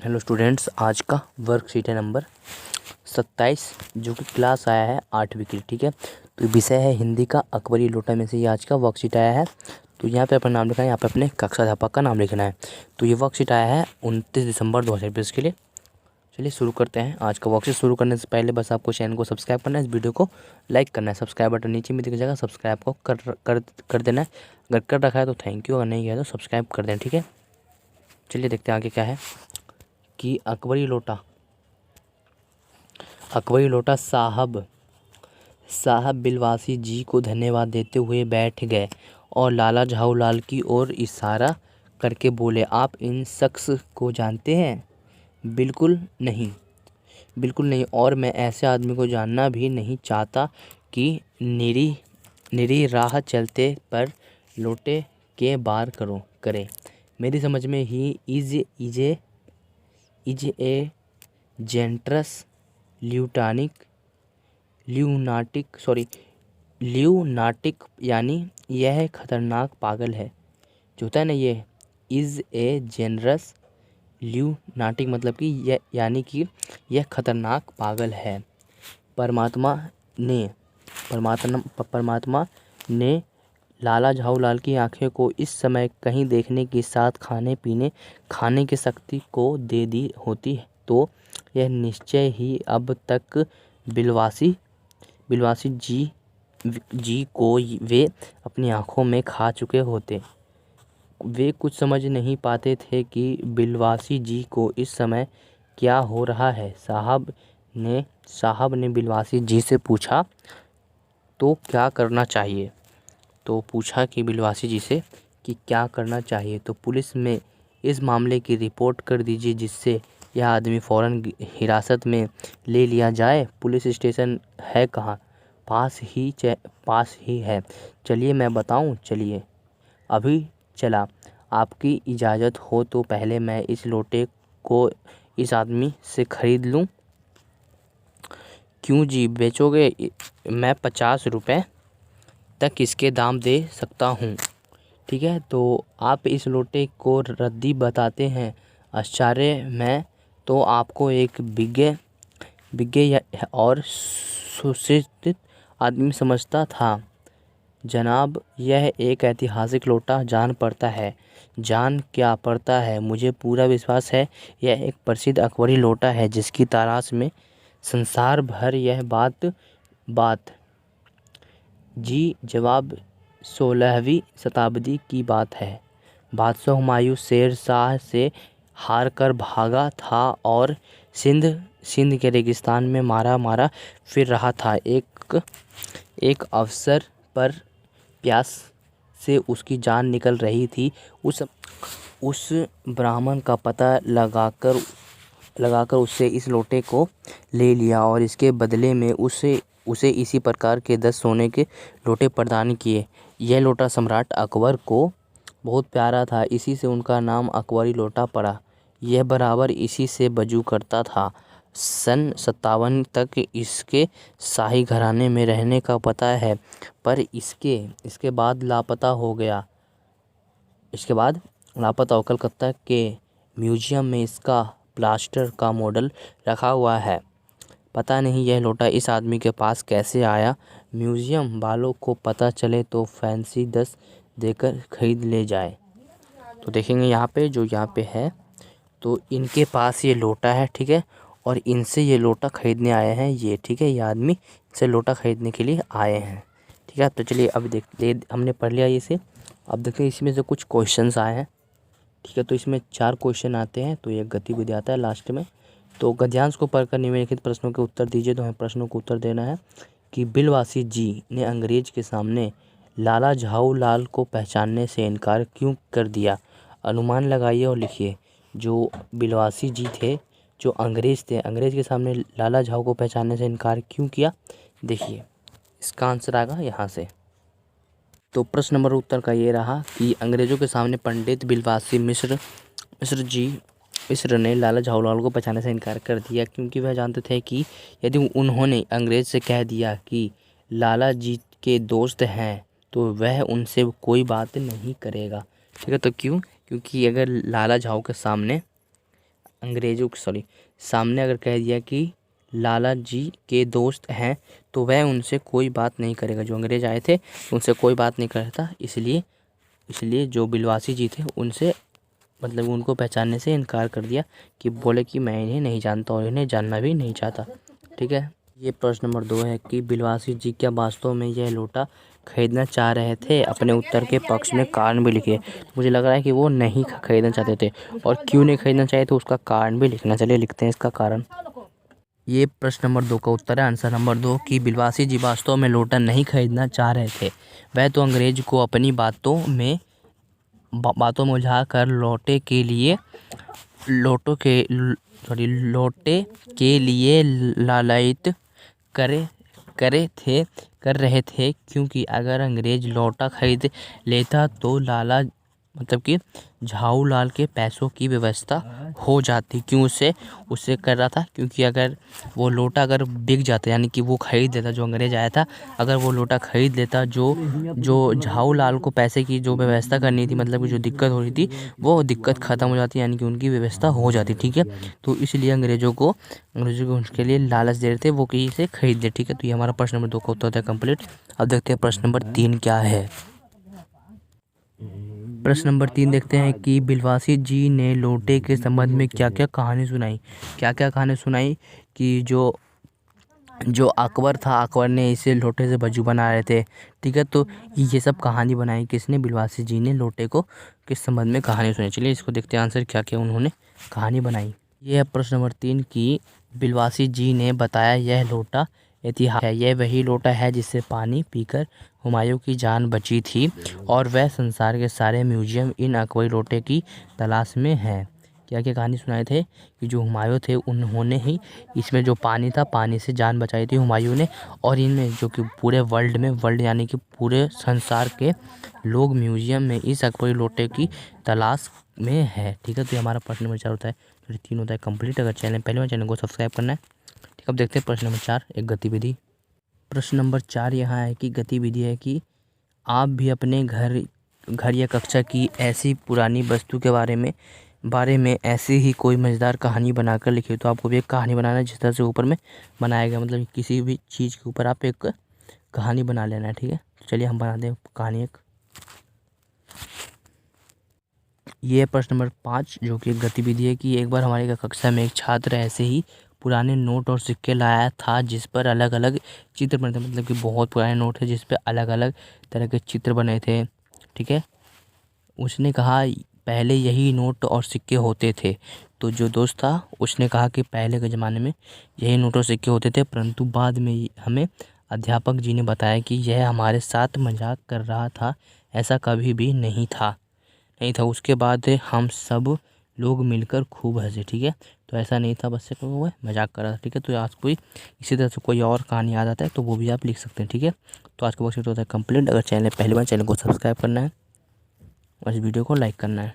Hello students, आज का worksheet है नंबर 27 जो कि क्लास आया है 8वीं की। ठीक है, तो विषय है हिंदी का अकबरी लोटा में से ये आज का वर्कशीट आया है। तो यहाँ पे अपना नाम लिखना है, यहाँ पे अपने कक्षा अध्यापक का नाम लिखना है। तो ये वर्कशीट आया है 29 दिसंबर 2020 के लिए। चलिए शुरू करते हैं। आज का वर्कशीट शुरू करने से पहले बस आपको चैनल को सब्सक्राइब करना है, इस वीडियो को लाइक करना है, सब्सक्राइब बटन नीचे में दिख जाएगा, सब्सक्राइब को कर देना है। अगर कर रखा है तो थैंक यू, अगर नहीं किया तो सब्सक्राइब कर देना। ठीक है, चलिए देखते हैं आगे क्या है कि अकबरी लोटा साहब बिलवासी जी को धन्यवाद देते हुए बैठ गए और लाला झाऊलाल की ओर इशारा करके बोले, आप इन शख्स को जानते हैं? बिल्कुल नहीं, और मैं ऐसे आदमी को जानना भी नहीं चाहता कि निरी राह चलते पर लोटे के बार करे। मेरी समझ में ही इज ए जेंट्रस ल्यूनाटिक यानी यह खतरनाक पागल है। जो होता है ना, ये इज़ ए जेनरस ल्यूनाटिक मतलब कि यह यानी कि यह खतरनाक पागल है। परमात्मा ने लाला झाऊलाल की आंखें को इस समय कहीं देखने के साथ खाने की शक्ति को दे दी होती तो यह निश्चय ही अब तक बिलवासी जी को वे अपनी आंखों में खा चुके होते। वे कुछ समझ नहीं पाते थे कि बिलवासी जी को इस समय क्या हो रहा है। साहब ने बिलवासी जी से पूछा तो क्या करना चाहिए। तो पूछा कि बिलवासी जी से कि क्या करना चाहिए। तो पुलिस में इस मामले की रिपोर्ट कर दीजिए जिससे यह आदमी फ़ौरन हिरासत में ले लिया जाए। पुलिस स्टेशन है कहाँ? पास ही है। चलिए मैं बताऊं। चलिए अभी चला। आपकी इजाज़त हो तो पहले मैं इस लोटे को इस आदमी से ख़रीद लूं। क्यों जी, बेचोगे? मैं 50 रुपये तक इसके दाम दे सकता हूँ। ठीक है, तो आप इस लोटे को रद्दी बताते हैं। आश्चर्य में तो आपको एक बिग्गे और सुशिक्षित आदमी समझता था। जनाब, यह एक ऐतिहासिक लोटा जान क्या पड़ता है। मुझे पूरा विश्वास है यह एक प्रसिद्ध अकबरी लोटा है जिसकी तलाश में संसार भर यह बात जी जवाब 16वीं शताब्दी की बात है। बादशाह हुमायूं शेर शाह से हार कर भागा था और सिंध के रेगिस्तान में मारा फिर रहा था। एक अवसर पर प्यास से उसकी जान निकल रही थी। उस ब्राह्मण का पता लगाकर उससे इस लोटे को ले लिया और इसके बदले में उसे इसी प्रकार के 10 सोने के लोटे प्रदान किए। यह लोटा सम्राट अकबर को बहुत प्यारा था, इसी से उनका नाम अकबरी लोटा पड़ा। यह बराबर इसी से बजू करता था। सन 57 तक इसके शाही घराने में रहने का पता है, पर इसके बाद लापता हो गया। कलकत्ता के म्यूजियम में इसका प्लास्टर का मॉडल रखा हुआ है। पता नहीं यह लोटा इस आदमी के पास कैसे आया। म्यूजियम वालों को पता चले तो फैंसी 10 देकर खरीद ले जाए। तो देखेंगे यहाँ पे है, तो इनके पास ये लोटा है। ठीक है, और इनसे ये लोटा खरीदने आए हैं ये। ठीक है, ये आदमी से लोटा खरीदने के लिए आए हैं। ठीक है, तो चलिए अब हमने पढ़ लिया इसे। अब देखते हैं इसमें से कुछ क्वेश्चंस आए हैं। ठीक है, तो इसमें 4 क्वेश्चन आते हैं, तो एक गतिविधि आता है लास्ट में। तो गद्यांश को पढ़कर निम्नलिखित प्रश्नों के उत्तर दीजिए। तो हमें प्रश्नों को उत्तर देना है कि बिलवासी जी ने अंग्रेज के सामने लाला झाऊलाल को पहचानने से इनकार क्यों कर दिया। अनुमान लगाइए और लिखिए। जो बिलवासी जी थे, जो अंग्रेज थे, अंग्रेज के सामने लाला झाऊ को पहचानने से इनकार क्यों किया। देखिए इसका आंसर आएगा यहाँ से। तो प्रश्न नंबर उत्तर का ये रहा कि अंग्रेज़ों के सामने पंडित बिलवासी मिश्र ने लाला झाऊलाल को पहचानने से इनकार कर दिया क्योंकि वह जानते थे कि यदि उन्होंने अंग्रेज़ से कह दिया कि लाला जी के दोस्त हैं तो वह उनसे कोई बात नहीं करेगा। ठीक है, तो क्योंकि अगर लाला झाऊ के सामने सामने अगर कह दिया कि लाला जी के दोस्त हैं तो वह उनसे कोई बात नहीं करेगा। जो अंग्रेज आए थे उनसे कोई बात नहीं करता, इसलिए जो बिलवासी जी थे उनसे मतलब उनको पहचानने से इनकार कर दिया कि बोले कि मैं इन्हें नहीं जानता और इन्हें जानना भी नहीं चाहता। ठीक है, ये प्रश्न नंबर 2 है कि बिलवासी जी क्या वास्तव में यह लोटा खरीदना चाह रहे थे। अपने उत्तर के पक्ष में कारण भी लिखिए। मुझे लग रहा है कि वो नहीं खरीदना चाहते थे, और क्यों नहीं खरीदना चाहे तो उसका कारण भी लिखना। चलिए लिखते हैं इसका कारण। ये प्रश्न नंबर 2 का उत्तर है, आंसर नंबर 2 कि बिलवासी जी वास्तव में लोटा नहीं खरीदना चाह रहे थे। वह तो अंग्रेज को अपनी बातों में उलझा कर लोटे के लिए लालायित कर रहे थे, क्योंकि अगर अंग्रेज लोटा खरीद लेता तो लाला मतलब कि झाऊ लाल के पैसों की व्यवस्था हो जाती। क्यों उससे कर रहा था, क्योंकि अगर वो लोटा अगर बिक जाता, यानी कि वो खरीद लेता, जो अंग्रेज आया था अगर वो लोटा खरीद लेता, जो झाऊ लाल को पैसे की जो व्यवस्था करनी थी, मतलब कि जो दिक्कत हो रही थी वो दिक्कत ख़त्म हो जाती, यानी कि उनकी व्यवस्था हो जाती। ठीक है, तो इसलिए अंग्रेजों को उसके लिए लालच दे रहे थे वो कि इसे खरीद ले। ठीक है, तो ये हमारा प्रश्न नंबर 2 का उत्तर था कंप्लीट। अब देखते हैं प्रश्न नंबर 3 क्या है। प्रश्न नंबर 3 देखते हैं कि बिलवासी जी ने लोटे के संबंध में क्या क्या कहानी सुनाई। कि जो अकबर था, अकबर ने इसे लोटे से बाजू बना रहे थे। ठीक है, तो ये सब कहानी बनाई किसने? बिलवासी जी ने लोटे को किस संबंध में कहानी सुनाई। चलिए इसको देखते हैं आंसर क्या क्या उन्होंने कहानी बनाई। ये है प्रश्न नंबर 3 की बिलवासी जी ने बताया यह लोटा इतिहास है। यह वही लोटा है जिससे पानी पीकर हुमायूं की जान बची थी, और वह संसार के सारे म्यूजियम इन अकबरी लोटे की तलाश में है। क्या क्या कहानी सुनाए थे कि जो हुमायूं थे उन्होंने ही इसमें जो पानी था, पानी से जान बचाई थी हुमायूं ने, और इनमें जो कि पूरे वर्ल्ड यानी कि पूरे संसार के लोग म्यूजियम में इस अकबरी लोटे की तलाश में है। ठीक है, तो ये हमारा प्रश्न नंबर 4 होता है, जो 3 होता है कंप्लीट। अगर पहले में चैनल को सब्सक्राइब करना है। ठीक, अब देखते हैं प्रश्न नंबर 4, एक गतिविधि। प्रश्न नंबर 4 यहाँ है कि गतिविधि है कि आप भी अपने घर या कक्षा की ऐसी पुरानी वस्तु के बारे में ऐसी ही कोई मज़ेदार कहानी बनाकर लिखिए। तो आपको भी एक कहानी बनाना है जिस तरह से ऊपर में बनाया गया, मतलब किसी भी चीज़ के ऊपर आप एक कहानी बना लेना है। ठीक है, तो चलिए हम बनाते हैं कहानी एक। ये प्रश्न नंबर 5 जो कि गतिविधि है कि एक बार हमारी कक्षा में एक छात्र ऐसे ही पुराने नोट और सिक्के लाया था जिस पर अलग अलग चित्र बने थे। मतलब कि बहुत पुराने नोट थे जिस पर अलग अलग तरह के चित्र बने थे। ठीक है, उसने कहा पहले यही नोट और सिक्के होते थे। तो जो दोस्त था उसने कहा कि पहले के ज़माने में यही नोट और सिक्के होते थे, परंतु बाद में हमें अध्यापक जी ने बताया कि यह हमारे साथ मजाक कर रहा था, ऐसा कभी भी नहीं था। उसके बाद हम सब लोग मिलकर खूब हंसे। ठीक है, तो ऐसा नहीं था, बस से वो मजाक कर रहा था। ठीक है, तो आज कोई इसी तरह से कोई और कहानी याद आता है तो वो भी आप लिख सकते हैं। ठीक है, तो आज का वर्कशीट होता है कंप्लीट। अगर पहली बार चैनल को सब्सक्राइब करना है और इस वीडियो को लाइक करना है।